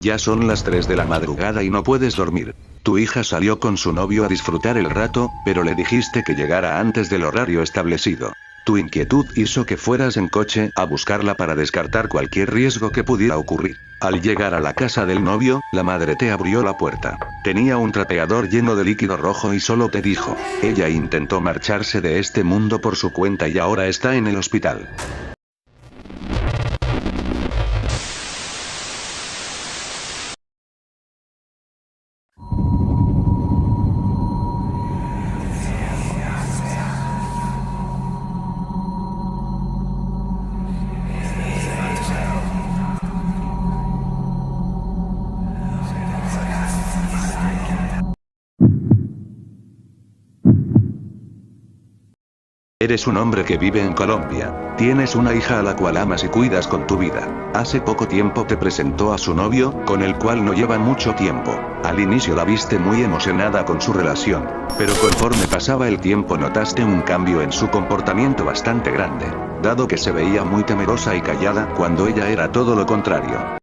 Ya son las 3 de la madrugada y no puedes dormir. Tu hija salió con su novio a disfrutar el rato, pero le dijiste que llegara antes del horario establecido. Tu inquietud hizo que fueras en coche a buscarla para descartar cualquier riesgo que pudiera ocurrir. Al llegar a la casa del novio, la madre te abrió la puerta. Tenía un trapeador lleno de líquido rojo y solo te dijo: ella intentó marcharse de este mundo por su cuenta y ahora está en el hospital. Eres un hombre que vive en Colombia. Tienes una hija a la cual amas y cuidas con tu vida. Hace poco tiempo te presentó a su novio, con el cual no llevan mucho tiempo. Al inicio la viste muy emocionada con su relación, pero conforme pasaba el tiempo notaste un cambio en su comportamiento bastante grande, dado que se veía muy temerosa y callada cuando ella era todo lo contrario.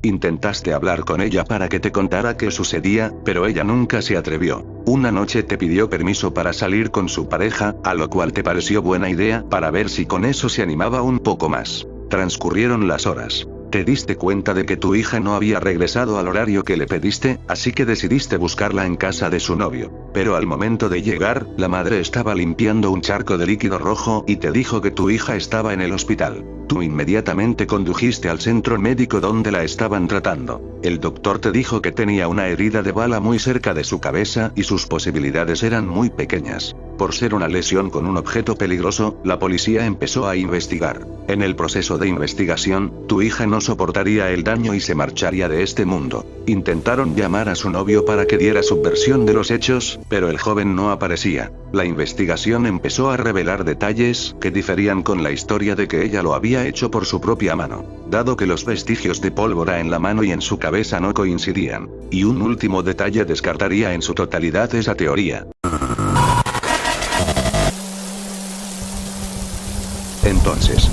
Intentaste hablar con ella para que te contara qué sucedía, pero ella nunca se atrevió. Una noche te pidió permiso para salir con su pareja, a lo cual te pareció buena idea para ver si con eso se animaba un poco más. Transcurrieron las horas. Te diste cuenta de que tu hija no había regresado al horario que le pediste, así que decidiste buscarla en casa de su novio. Pero al momento de llegar, la madre estaba limpiando un charco de líquido rojo y te dijo que tu hija estaba en el hospital. Tú inmediatamente condujiste al centro médico donde la estaban tratando. El doctor te dijo que tenía una herida de bala muy cerca de su cabeza y sus posibilidades eran muy pequeñas. Por ser una lesión con un objeto peligroso, la policía empezó a investigar. En el proceso de investigación, tu hija no soportaría el daño y se marcharía de este mundo. Intentaron llamar a su novio para que diera su versión de los hechos, pero el joven no aparecía. La investigación empezó a revelar detalles que diferían con la historia de que ella lo había hecho por su propia mano, dado que los vestigios de pólvora en la mano y en su cabeza no coincidían. Y un último detalle descartaría en su totalidad esa teoría. Entonces,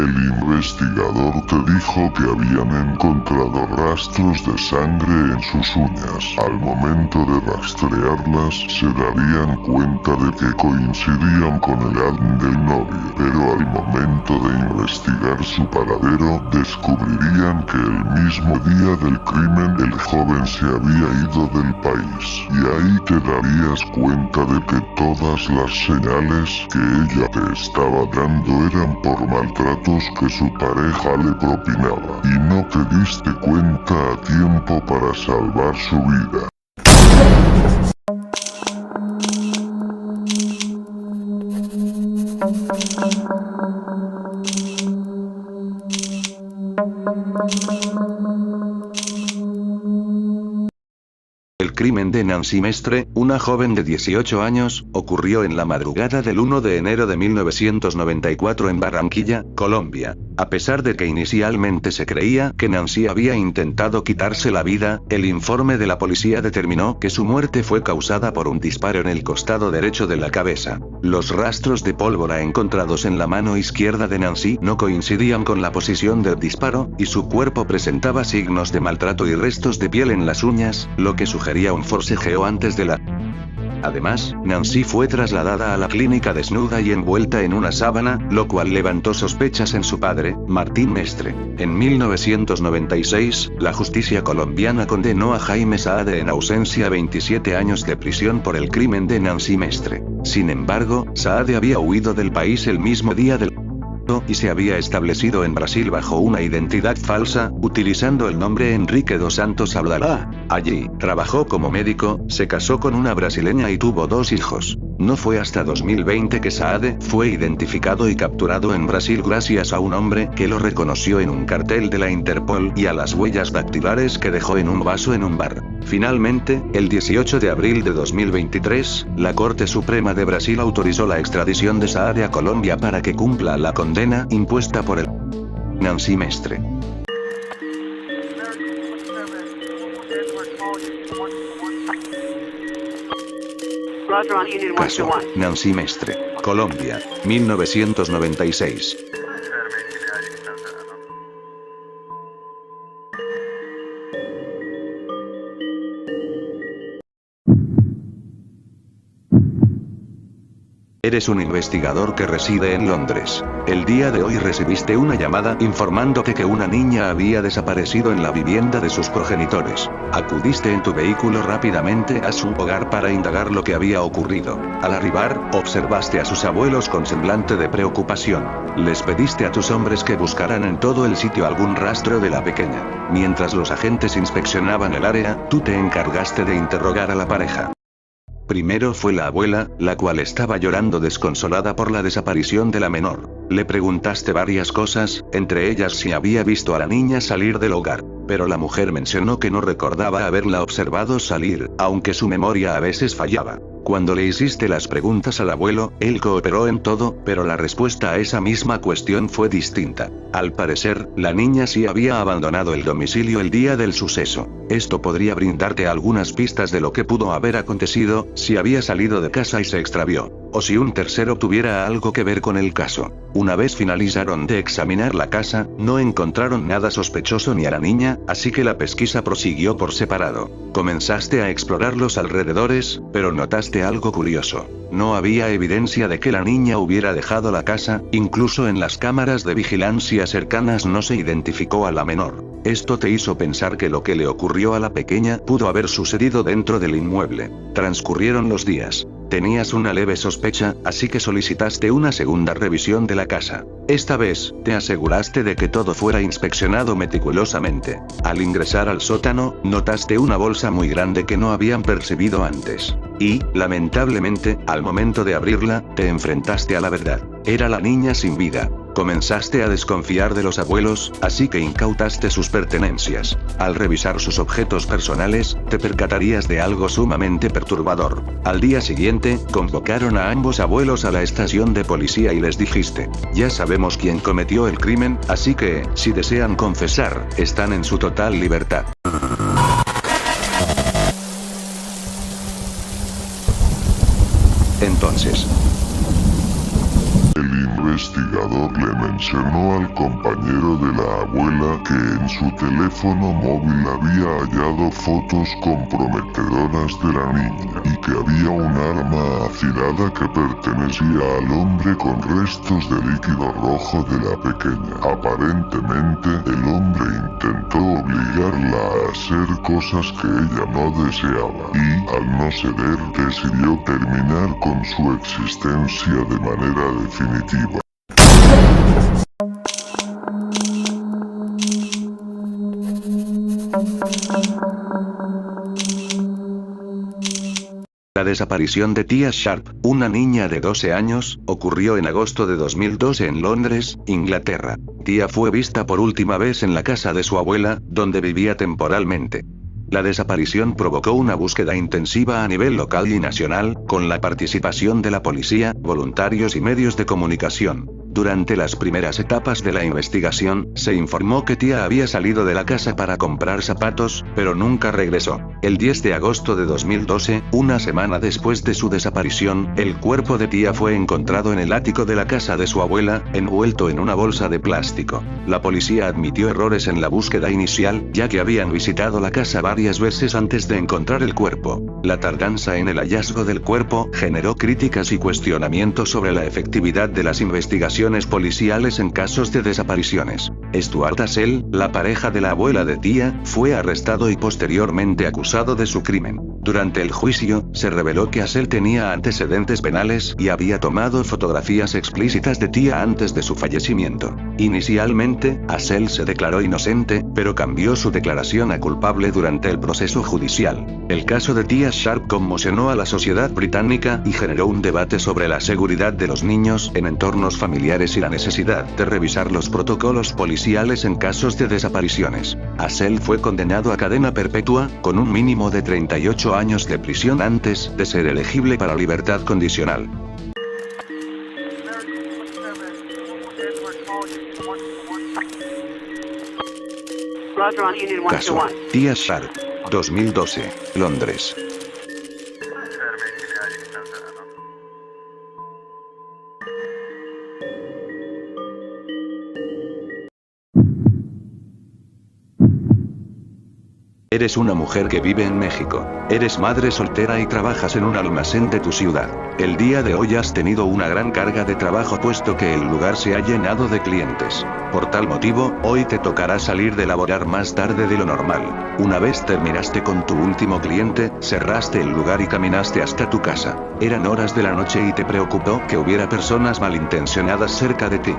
el investigador te dijo que habían encontrado rastros de sangre en sus uñas. Al momento de rastrearlas, se darían cuenta de que coincidían con el ADN del novio. Pero al momento de investigar su paradero, descubrirían que el mismo día del crimen el joven se había ido del país. Y ahí te darías cuenta de que todas las señales que ella te estaba dando eran por maltratos que su pareja le propinaba, y no te diste cuenta a tiempo para salvar su vida. el crimen de Nancy Mestre, una joven de 18 años, ocurrió en la madrugada del 1 de enero de 1994 en Barranquilla, Colombia. A pesar de que inicialmente se creía que Nancy había intentado quitarse la vida, el informe de la policía determinó que su muerte fue causada por un disparo en el costado derecho de la cabeza. Los rastros de pólvora encontrados en la mano izquierda de Nancy no coincidían con la posición del disparo, y su cuerpo presentaba signos de maltrato y restos de piel en las uñas, lo que sugería un forcejeo antes de la... Además, Nancy fue trasladada a la clínica desnuda y envuelta en una sábana, lo cual levantó sospechas en su padre, Martín Mestre. En 1996, la justicia colombiana condenó a Jaime Saade en ausencia a 27 años de prisión por el crimen de Nancy Mestre. Sin embargo, Saade había huido del país el mismo día del y se había establecido en Brasil bajo una identidad falsa, utilizando el nombre Enrique dos Santos Abdalá. Allí, trabajó como médico, se casó con una brasileña y tuvo 2 hijos. No fue hasta 2020 que Saade fue identificado y capturado en Brasil gracias a un hombre que lo reconoció en un cartel de la Interpol y a las huellas dactilares que dejó en un vaso en un bar. Finalmente, el 18 de abril de 2023, la Corte Suprema de Brasil autorizó la extradición de Saade a Colombia para que cumpla la condena impuesta por el Nancy Mestre. Caso Nancy Mestre, Colombia, 1996. Eres un investigador que reside en Londres. El día de hoy recibiste una llamada informándote que una niña había desaparecido en la vivienda de sus progenitores. Acudiste en tu vehículo rápidamente a su hogar para indagar lo que había ocurrido. Al arribar, observaste a sus abuelos con semblante de preocupación. Les pediste a tus hombres que buscaran en todo el sitio algún rastro de la pequeña. Mientras los agentes inspeccionaban el área, tú te encargaste de interrogar a la pareja. Primero fue la abuela, la cual estaba llorando desconsolada por la desaparición de la menor. Le preguntaste varias cosas, entre ellas si había visto a la niña salir del hogar. Pero la mujer mencionó que no recordaba haberla observado salir, aunque su memoria a veces fallaba. Cuando le hiciste las preguntas al abuelo, él cooperó en todo, pero la respuesta a esa misma cuestión fue distinta. Al parecer, la niña sí había abandonado el domicilio el día del suceso. Esto podría brindarte algunas pistas de lo que pudo haber acontecido, si había salido de casa y se extravió, o si un tercero tuviera algo que ver con el caso. Una vez finalizaron de examinar la casa, no encontraron nada sospechoso ni a la niña, así que la pesquisa prosiguió por separado. Comenzaste a explorar los alrededores, pero notaste algo curioso. No había evidencia de que la niña hubiera dejado la casa, incluso en las cámaras de vigilancia cercanas no se identificó a la menor. Esto te hizo pensar que lo que le ocurrió a la pequeña pudo haber sucedido dentro del inmueble. Transcurrieron los días. Tenías una leve sospecha, así que solicitaste una segunda revisión de la casa. Esta vez, te aseguraste de que todo fuera inspeccionado meticulosamente. Al ingresar al sótano, notaste una bolsa muy grande que no habían percibido antes. Y, lamentablemente, al momento de abrirla, te enfrentaste a la verdad. Era la niña sin vida. Comenzaste a desconfiar de los abuelos, así que incautaste sus pertenencias. Al revisar sus objetos personales, te percatarías de algo sumamente perturbador. Al día siguiente, convocaron a ambos abuelos a la estación de policía y les dijiste: ya sabemos quién cometió el crimen, así que, si desean confesar, están en su total libertad. Entonces, el investigador le mencionó al compañero de la abuela que en su teléfono móvil había hallado fotos comprometedoras de la niña y que había un arma afilada que pertenecía al hombre con restos de líquido rojo de la pequeña. Aparentemente, el hombre intentó obligarla a hacer cosas que ella no deseaba y, al no ceder, decidió terminar con su existencia de manera definitiva. la desaparición de Tia Sharp, una niña de 12 años, ocurrió en agosto de 2012 en Londres, Inglaterra. Tia fue vista por última vez en la casa de su abuela, donde vivía temporalmente. La desaparición provocó una búsqueda intensiva a nivel local y nacional, con la participación de la policía, voluntarios y medios de comunicación. Durante las primeras etapas de la investigación, se informó que Tia había salido de la casa para comprar zapatos, pero nunca regresó. El 10 de agosto de 2012, una semana después de su desaparición, el cuerpo de Tia fue encontrado en el ático de la casa de su abuela, envuelto en una bolsa de plástico. La policía admitió errores en la búsqueda inicial, ya que habían visitado la casa varias veces antes de encontrar el cuerpo. La tardanza en el hallazgo del cuerpo generó críticas y cuestionamientos sobre la efectividad de las investigaciones policiales en casos de desapariciones. Stuart Asell, la pareja de la abuela de Tia, fue arrestado y posteriormente acusado de su crimen. Durante el juicio, se reveló que Asell tenía antecedentes penales y había tomado fotografías explícitas de Tia antes de su fallecimiento. Inicialmente, Asell se declaró inocente, pero cambió su declaración a culpable durante el proceso judicial. El caso de Tia Sharp conmocionó a la sociedad británica y generó un debate sobre la seguridad de los niños en entornos familiares y la necesidad de revisar los protocolos policiales en casos de desapariciones. Asell fue condenado a cadena perpetua, con un mínimo de 38 años de prisión antes de ser elegible para libertad condicional. Caso: Tia Sharp. 2012, Londres. Eres una mujer que vive en México. Eres madre soltera y trabajas en un almacén de tu ciudad. El día de hoy has tenido una gran carga de trabajo puesto que el lugar se ha llenado de clientes. Por tal motivo, hoy te tocará salir de laborar más tarde de lo normal. Una vez terminaste con tu último cliente, cerraste el lugar y caminaste hasta tu casa. Eran horas de la noche y te preocupó que hubiera personas malintencionadas cerca de ti.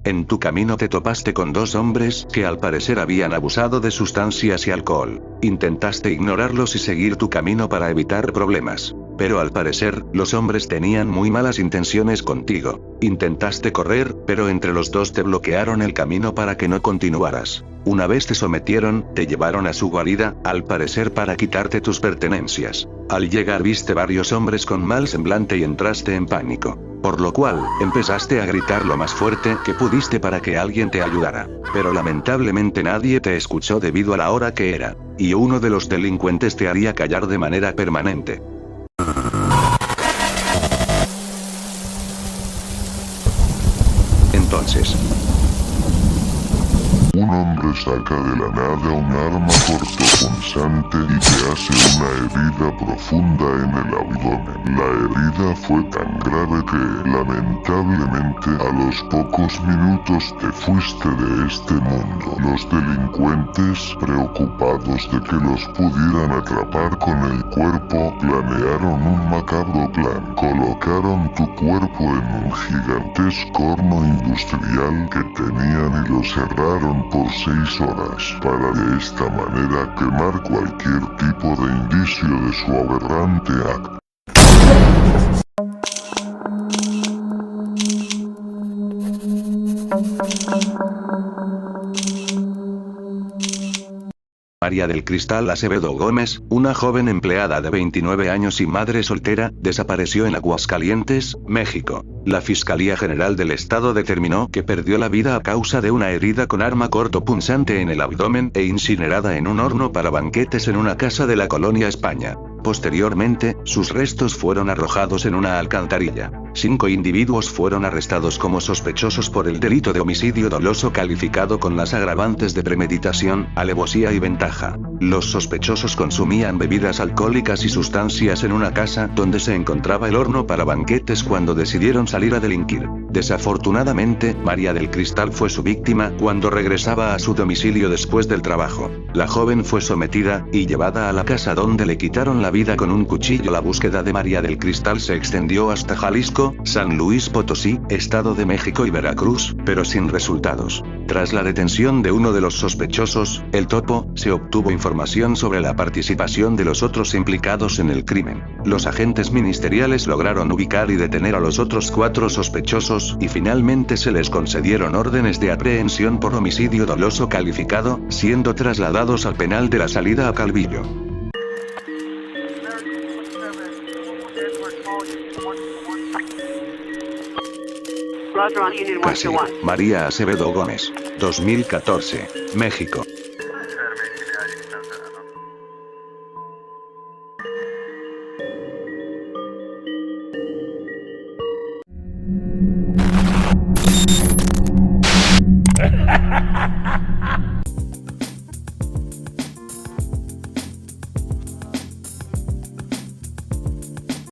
En tu camino te topaste con dos hombres que al parecer habían abusado de sustancias y alcohol. Intentaste ignorarlos y seguir tu camino para evitar problemas. Pero al parecer, los hombres tenían muy malas intenciones contigo. Intentaste correr, pero entre los dos te bloquearon el camino para que no continuaras. Una vez te sometieron, te llevaron a su guarida, al parecer para quitarte tus pertenencias. Al llegar viste varios hombres con mal semblante y entraste en pánico. Por lo cual, empezaste a gritar lo más fuerte que pudiste para que alguien te ayudara. Pero lamentablemente nadie te escuchó debido a la hora que era. Y uno de los delincuentes te haría callar de manera permanente. Entonces, un hombre saca de la nada un arma cortopunzante y te hace una herida profunda en el abdomen. La herida fue tan grave que, lamentablemente, a los pocos minutos te fuiste de este mundo. Los delincuentes, preocupados de que los pudieran atrapar con el cuerpo, planearon un macabro plan. Colocaron tu cuerpo en un gigantesco horno industrial que tenían y lo cerraron por 6 horas, para de esta manera quemar cualquier tipo de indicio de su aberrante acto. María del Cristal Acevedo Gómez, una joven empleada de 29 años y madre soltera, desapareció en Aguascalientes, México. La Fiscalía General del Estado determinó que perdió la vida a causa de una herida con arma cortopunzante en el abdomen e incinerada en un horno para banquetes en una casa de la colonia España. Posteriormente, sus restos fueron arrojados en una alcantarilla. 5 individuos fueron arrestados como sospechosos por el delito de homicidio doloso calificado con las agravantes de premeditación, alevosía y ventaja. Los sospechosos consumían bebidas alcohólicas y sustancias en una casa donde se encontraba el horno para banquetes cuando decidieron salir a delinquir. Desafortunadamente, María del Cristal fue su víctima cuando regresaba a su domicilio después del trabajo. La joven fue sometida y llevada a la casa donde le quitaron la vida con un cuchillo. La búsqueda de María del Cristal se extendió hasta Jalisco, San Luis Potosí, Estado de México y Veracruz, pero sin resultados. Tras la detención de uno de los sospechosos, el Topo, se obtuvo información sobre la participación de los otros implicados en el crimen. Los agentes ministeriales lograron ubicar y detener a los otros 4 sospechosos y finalmente se les concedieron órdenes de aprehensión por homicidio doloso calificado, siendo trasladados al penal de la Salida a Calvillo. Casi, María Acevedo Gómez, 2014, México.